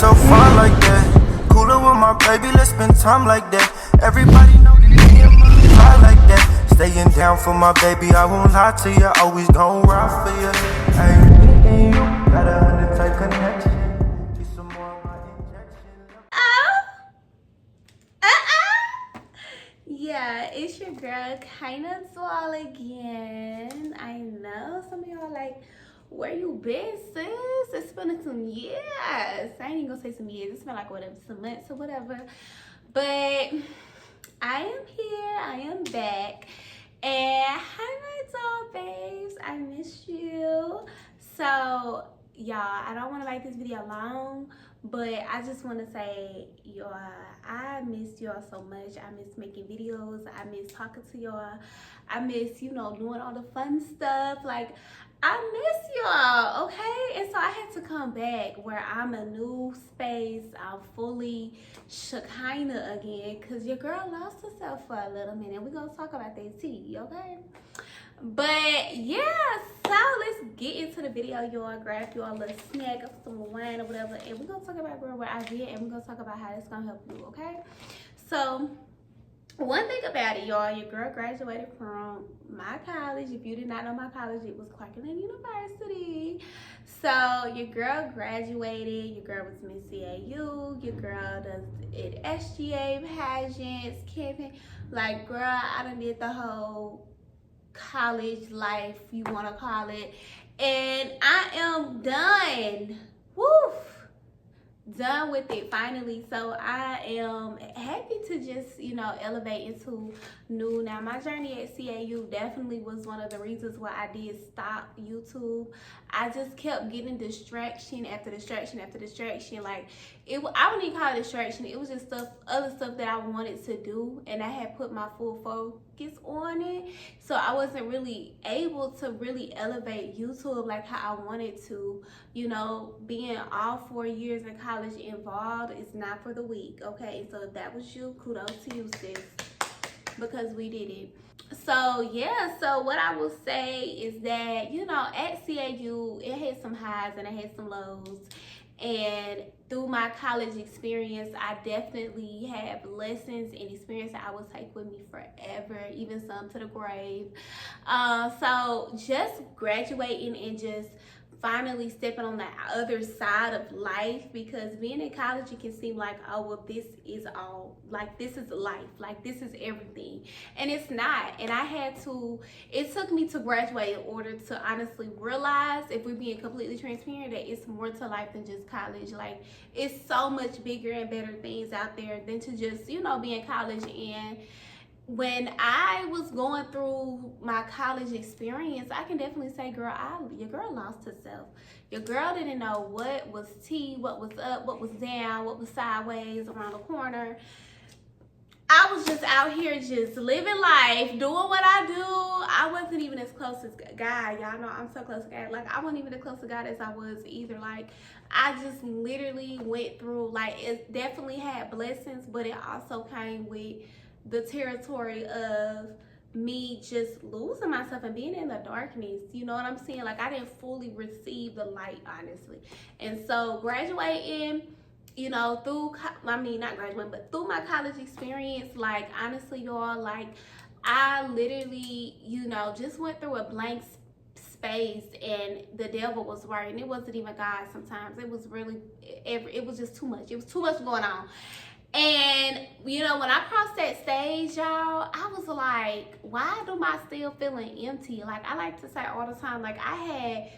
so far like that. Cooler with my baby, let's spend time like that. Everybody know that me and my fly like that. Staying down for my baby, I won't lie to you. Always gon' ride for you. Hey, me and you got a 100 type connection. Get some more of my injection. Yeah, it's your girl Kinahdoll again. I know some of y'all like, where you been, sis? It's been some years. I ain't even gonna say some years. It's been like whatever, some months or whatever. But I am here. I am back. And hi, my doll babes. I miss you. So, y'all, I don't want to make this video long, but I just want to say, y'all, I miss y'all so much. I miss making videos. I miss talking to y'all. I miss, doing all the fun stuff. Like, I miss y'all, okay? And so I had to come back where I'm a new space. I'm fully Shekinah again, because your girl lost herself for a little minute. We're going to talk about that tea, okay? But yeah, so let's get into the video, y'all. Grab y'all a little snack, some wine or whatever, and we're gonna talk about where I did, and we're gonna talk about how it's gonna help you, okay? So one thing about it, y'all, your girl graduated from my college. If you did not know my college, it was Clarkland University. So your girl graduated. Your girl was Miss CAU. Your girl does it SGA pageants, camping. Like, girl, I done did the whole college life, you want to call it, and I am done. Woof, done with it finally. So I am happy to just elevate into new. Now my journey at CAU definitely was one of the reasons why I did stop YouTube. I just kept getting distraction after distraction after distraction. Like, I wouldn't even call it distraction. It was just other stuff that I wanted to do, and I had put my full focus on it. So I wasn't really able to really elevate YouTube like how I wanted to. Being all 4 years in college involved is not for the weak, okay? So if that was you, kudos to you, sis, because we did it. So yeah, so what I will say is that, at CAU, it had some highs and it had some lows. And through my college experience, I definitely have lessons and experience that I will take with me forever, even some to the grave. So just graduating and just finally stepping on the other side of life, because being in college, it can seem like, oh, well, this is all, like, this is life, like, this is everything, and it's not. And it took me to graduate in order to honestly realize, if we're being completely transparent, that it's more to life than just college. Like, it's so much bigger and better things out there than to just be in college. And when I was going through my college experience, I can definitely say, girl, your girl lost herself. Your girl didn't know what was tea, what was up, what was down, what was sideways, around the corner. I was just out here just living life, doing what I do. I wasn't even as close as God. Y'all know I'm so close to God. Like, I wasn't even as close to God as I was either. Like, I just literally went through, like, it definitely had blessings, but it also came with the territory of me just losing myself and being in the darkness. You know what I'm saying? Like, I didn't fully receive the light, honestly. And so graduating, not graduating, but through my college experience, like, honestly, y'all, like, I literally, just went through a blank space, and the devil was working. It wasn't even God sometimes. It was really, it was just too much. It was too much going on. And, when I crossed that stage, y'all, I was like, why am I still feeling empty? Like, I like to say all the time, like, I had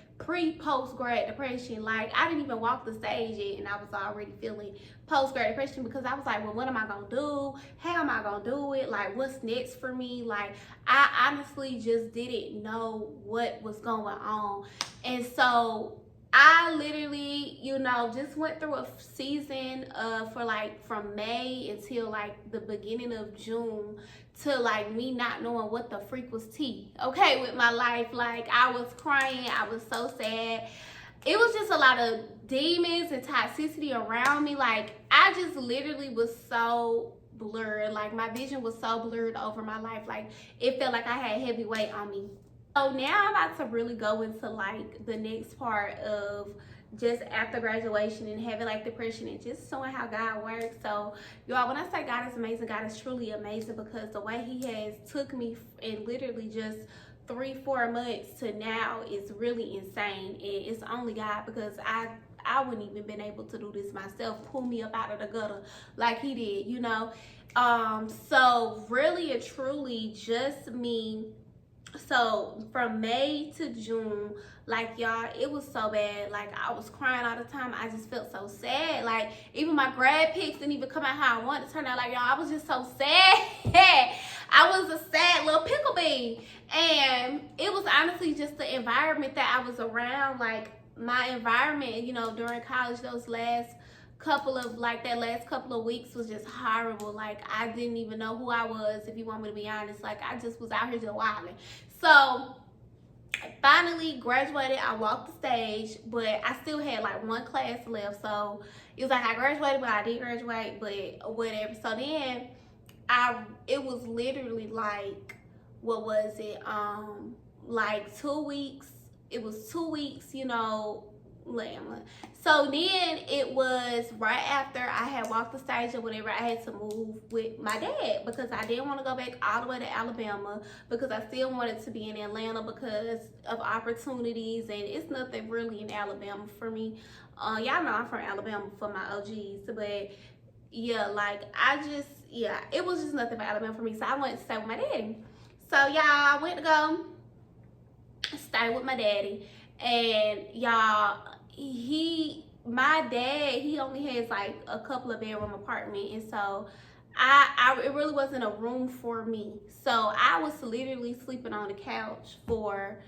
post-grad depression. Like, I didn't even walk the stage yet, and I was already feeling post-grad depression, because I was like, well, what am I going to do? How am I going to do it? Like, what's next for me? Like, I honestly just didn't know what was going on. And so I literally, just went through a season from May until like the beginning of June, to like me not knowing what the freak was tea, okay, with my life. Like, I was crying. I was so sad. It was just a lot of demons and toxicity around me. Like, I just literally was so blurred. Like, my vision was so blurred over my life. Like, it felt like I had heavy weight on me. So now I'm about to really go into like the next part of just after graduation and having like depression and just showing how God works. So y'all, when I say God is amazing, God is truly amazing, because the way he has took me in literally just 3-4 months to now is really insane. And it's only God, because I wouldn't even been able to do this myself, pull me up out of the gutter like he did, you know. So really and truly just me. So from May to June, like y'all, it was so bad. Like I was crying all the time. I just felt so sad. Like even my grad pics didn't even come out how I wanted to turn out. Like y'all, I was just so sad. I was a sad little pickle bean. And it was honestly just the environment that I was around. Like my environment, you know, during college, those last couple of weeks was just horrible. Like I didn't even know who I was, if you want me to be honest. Like I just was out here just wilding. So I finally graduated. I walked the stage, but I still had like one class left. So it was like I graduated, but I didn't graduate, but whatever. So then it was literally like, what was it? Like 2 weeks. It was 2 weeks, you know. So then it was right after I had walked the stage or whatever, I had to move with my dad, because I didn't want to go back all the way to Alabama, because I still wanted to be in Atlanta because of opportunities, and it's nothing really in Alabama for me. Y'all know I'm from Alabama for my OGs, but yeah, like it was just nothing for Alabama for me, so I went to stay with my daddy. So y'all, I went to go stay with my daddy. And y'all, my dad, he only has like a couple of bedroom apartment, and so it really wasn't a room for me. So I was literally sleeping on the couch for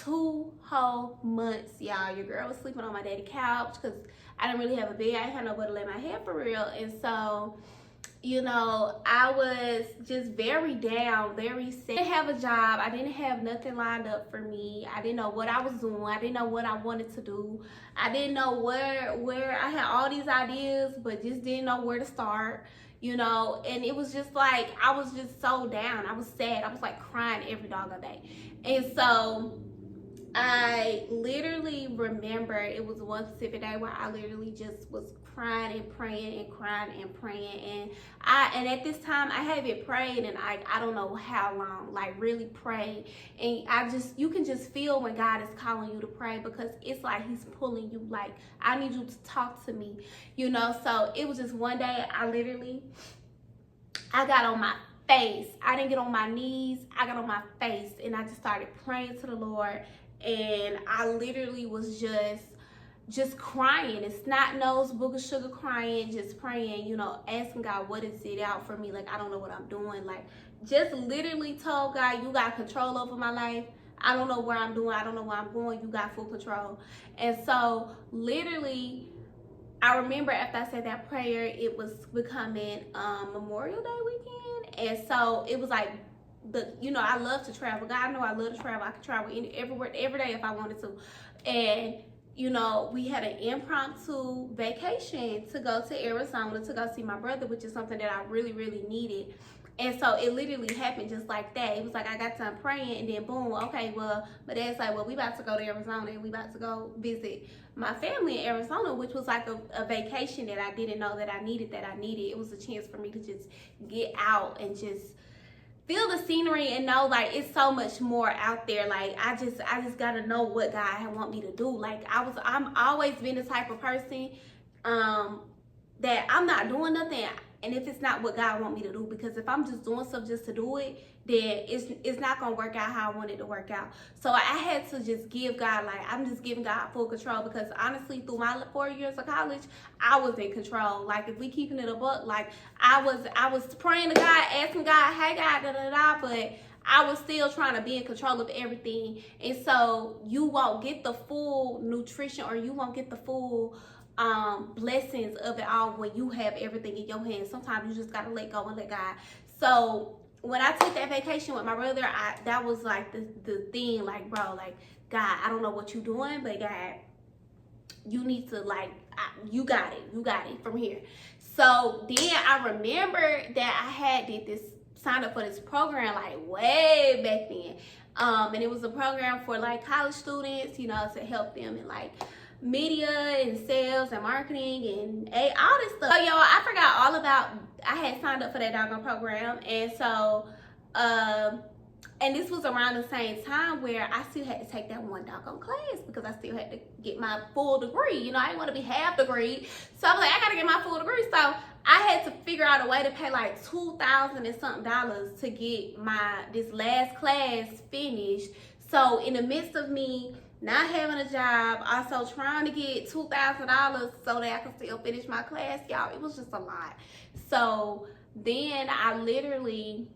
2 whole months, y'all. Your girl was sleeping on my daddy's couch because I didn't really have a bed. I didn't have nowhere to lay my head for real. And so, you know, I was just very down, very sad. I didn't have a job. I didn't have nothing lined up for me. I didn't know what I was doing. I didn't know what I wanted to do. I didn't know where I had all these ideas, but just didn't know where to start, you know. And it was just like, I was just so down. I was sad. I was like crying every doggone day. And so I literally remember it was one specific day where I literally just was crying and praying and crying and praying, and at this time I haven't prayed and I don't know how long, like really prayed. And you can just feel when God is calling you to pray, because it's like he's pulling you, like, I need you to talk to me, you know. So it was just one day I got on my face. I didn't get on my knees. I got on my face and I just started praying to the Lord. And I literally was just crying, and snot nose, booger sugar crying, just praying, you know, asking God, what is it out for me? Like, I don't know what I'm doing. Like, just literally told God, you got control over my life. I don't know where I'm doing. I don't know where I'm going. You got full control. And so literally, I remember after I said that prayer, it was becoming Memorial Day weekend. And so it was like, you know, I love to travel. God know I love to travel. I could travel everywhere, every day if I wanted to. And, you know, we had an impromptu vacation to go to Arizona to go see my brother, which is something that I really, really needed. And so it literally happened just like that. It was like I got done praying, and then boom, okay, well, my dad's like, well, we about to go to Arizona, and we about to go visit my family in Arizona, which was like a vacation that I didn't know that I needed. It was a chance for me to just get out and just feel the scenery and know, like, it's so much more out there. Like, I just gotta know what God want me to do. Like, I'm always been the type of person that I'm not doing nothing, and if it's not what God want me to do, because if I'm just doing stuff just to do it, then it's not gonna work out how I want it to work out. So I had to just give God, like, I'm just giving God full control, because honestly, through my 4 years of college, I was in control. Like, if we keeping it a buck, like, I was praying to God, asking God, hey God, but I was still trying to be in control of everything. And so you won't get the full nutrition, or you won't get the full blessings of it all when you have everything in your hands. Sometimes you just gotta let go and let God. So when I took that vacation with my brother, that was like the thing, like, bro, like, God, I don't know what you're doing, but God, you need to, like, you got it from here. So then I remember that I did sign up for this program, like, way back then. And it was a program for, like, college students, you know, to help them and, like, media and sales and marketing and all this stuff. So y'all, I forgot all about, I had signed up for that doggone program. And so and this was around the same time where I still had to take that one doggone class because I still had to get my full degree. You know, I didn't want to be half degree. So I was like, I gotta get my full degree. So I had to figure out a way to pay like $2,000 and something to get this last class finished. So in the midst of me not having a job, also trying to get $2,000 so that I could still finish my class, y'all, it was just a lot. So then I literally,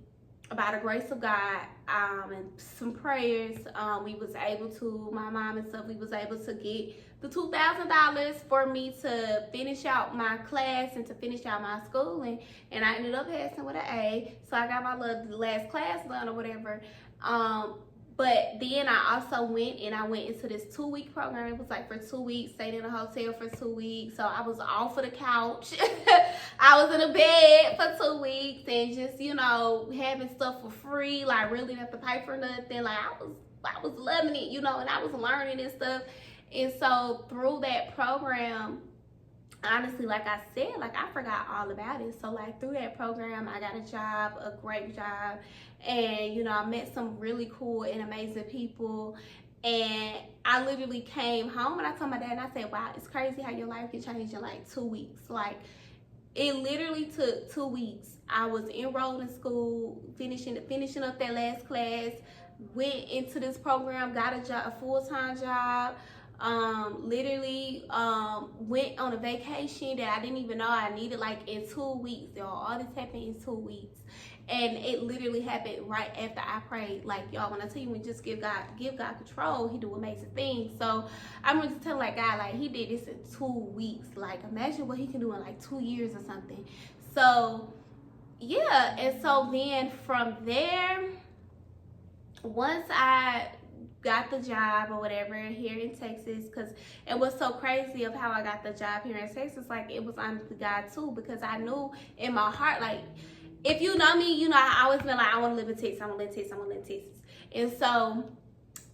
by the grace of God, and some prayers, we was able to, my mom and stuff, we was able to get the $2,000 for me to finish out my class and to finish out my schooling, and I ended up passing with an A. So I got my little last class done or whatever. But then I also went into this 2-week program. It was like for 2 weeks, stayed in a hotel for 2 weeks. So I was off of the couch. I was in a bed for 2 weeks and just, you know, having stuff for free, like really didn't have to pay for nothing. Like I was loving it, you know, and I was learning and stuff. And so through that program, honestly, like I said, like I forgot all about it. So like through that program, I got a job, a great job, and you know, I met some really cool and amazing people. And I literally came home and I told my dad, and I said, wow, it's crazy how your life can change in like 2 weeks. Like it literally took 2 weeks. I was enrolled in school, finishing up that last class, went into this program, got a job, a full-time job. Literally went on a vacation that I didn't even know I needed, like in 2 weeks, y'all. All this happened in 2 weeks, and it literally happened right after I prayed. Like y'all, when I tell you, when just give God control, He do amazing things. So I'm just telling like God, like He did this in 2 weeks. Like imagine what He can do in like 2 years or something. So yeah, and so then from there, once I got the job or whatever here in Texas, because it was so crazy of how I got the job here in Texas, like it was honestly God too, because I knew in my heart, like if you know me, you know I always been like I want to live in Texas, I want to live in Texas, I want to live in Texas. And so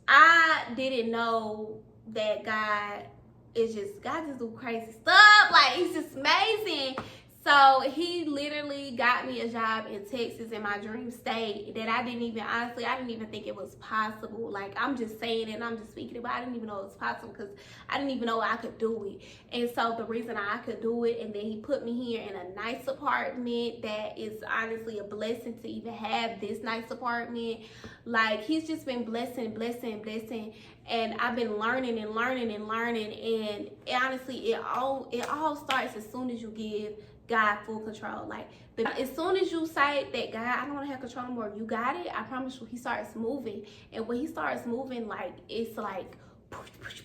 I didn't know that God just do crazy stuff, like He's just amazing. So He literally got me a job in Texas in my dream state that I didn't even think it was possible. Like I'm just saying it and I'm just speaking it, but I didn't even know it was possible because I didn't even know I could do it. And so the reason I could do it, and then He put me here in a nice apartment that is honestly a blessing to even have this nice apartment. Like He's just been blessing. And I've been learning. And honestly, it all starts as soon as you give God full control. Like as soon as you say that God, I don't want to have control anymore, you got it, I promise you, He starts moving. And when He starts moving, like it's like push,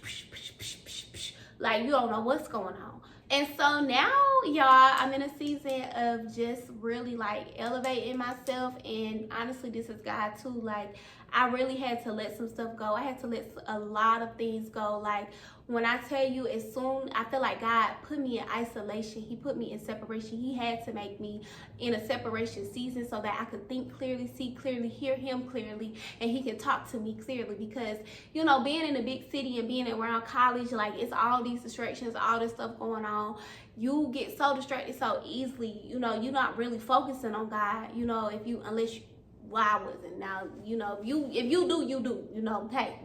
like you don't know what's going on. And so now, y'all, I'm in a season of just really like elevating myself. And honestly, this is God too. Like I really had to let some stuff go. I had to let a lot of things go. Like when I tell you, I feel like God put me in isolation. He put me in separation. He had to make me in a separation season so that I could think clearly, see clearly, hear Him clearly, and He can talk to me clearly. Because, you know, being in a big city and being around college, like it's all these distractions, all this stuff going on. You get so distracted so easily. You know, you're not really focusing on God, you know, unless you, well, I wasn't. Now, you know, if you do, you do. You know, hey,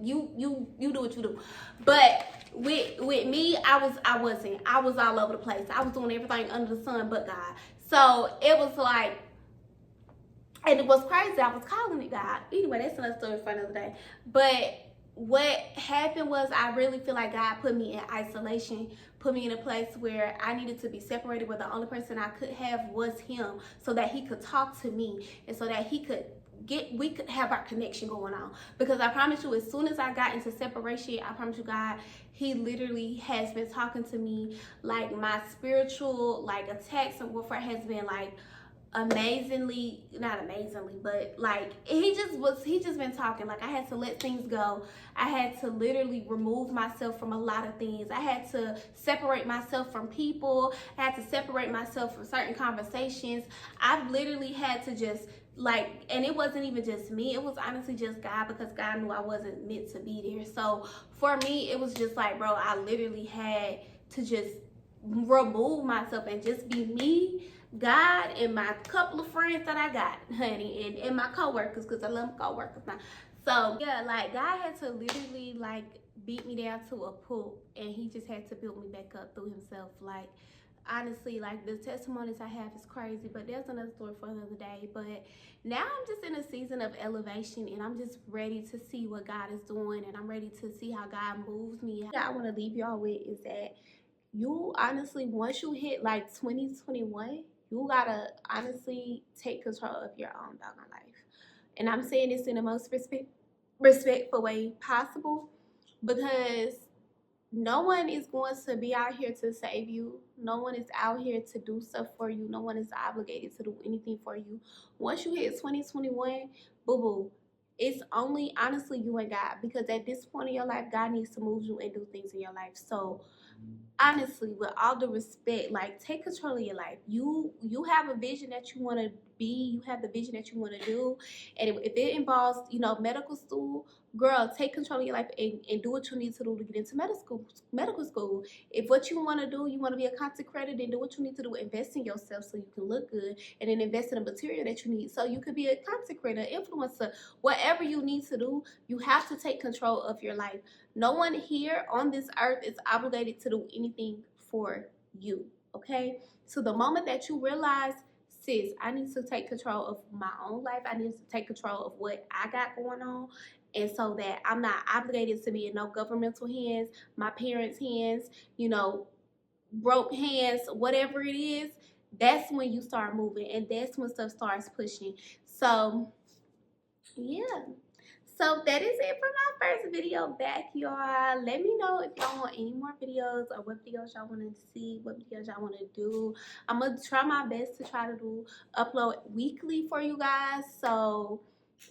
you do what you do. But with me, I wasn't. I was all over the place. I was doing everything under the sun but God. So it was like, and it was crazy. I was calling it God. Anyway, that's another story for another day. But what happened was, I really feel like God put me in isolation, put me in a place where I needed to be separated, where the only person I could have was Him, so that He could talk to me and so that we could have our connection going on. Because I promise you, as soon as I got into separation, I promise you, God, He literally has been talking to me. Like my spiritual like attacks and warfare has been like not amazingly, but like he just been talking. Like I had to let things go. I had to literally remove myself from a lot of things. I had to separate myself from people. I had to separate myself from certain conversations. I've literally had to just like, and it wasn't even just me, it was honestly just God, because God knew I wasn't meant to be there. So for me, it was just like, bro, I literally had to just remove myself and just be me, God, and my couple of friends that I got, honey, and my coworkers, because I love my coworkers now. So yeah, like God had to literally like beat me down to a pulp, and he just had to build me back up through himself. Like honestly, like the testimonies I have is crazy, but there's another story for another day. But now I'm just in a season of elevation, and I'm just ready to see what God is doing, and I'm ready to see how God moves me. What I want to leave y'all with is that you honestly, once you hit like 2021, you gotta honestly take control of your own doggone life. And I'm saying this in the most respectful way possible, because no one is going to be out here to save you. No one is out here to do stuff for you. No one is obligated to do anything for you. Once you hit 2021, boo boo, it's only honestly you and God, because at this point in your life, God needs to move you and do things in your life. So honestly, with all the respect, like take control of your life. You have a vision that you want to be, you have the vision that you want to do, and if it involves, medical school, girl, take control of your life, and do what you need to do to get into medical school. If what you want to do, you want to be a content creator, then do what you need to do, invest in yourself so you can look good, and then invest in the material that you need so you could be a content creator, influencer. Whatever you need to do, you have to take control of your life. No one here on this earth is obligated to do anything for you, okay? So the moment that you realize, sis, I need to take control of my own life, I need to take control of what I got going on, and so that I'm not obligated to be in no governmental hands, my parents' hands, broke hands, whatever it is, that's when you start moving, and that's when stuff starts pushing. So yeah, so that is it for my first video back, y'all. Let me know if y'all want any more videos, or what videos y'all want to see, what videos y'all want to do. I'm gonna try my best to try to upload weekly for you guys. So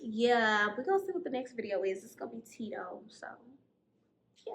yeah, we're gonna see what the next video is. It's gonna be Tito. So yeah.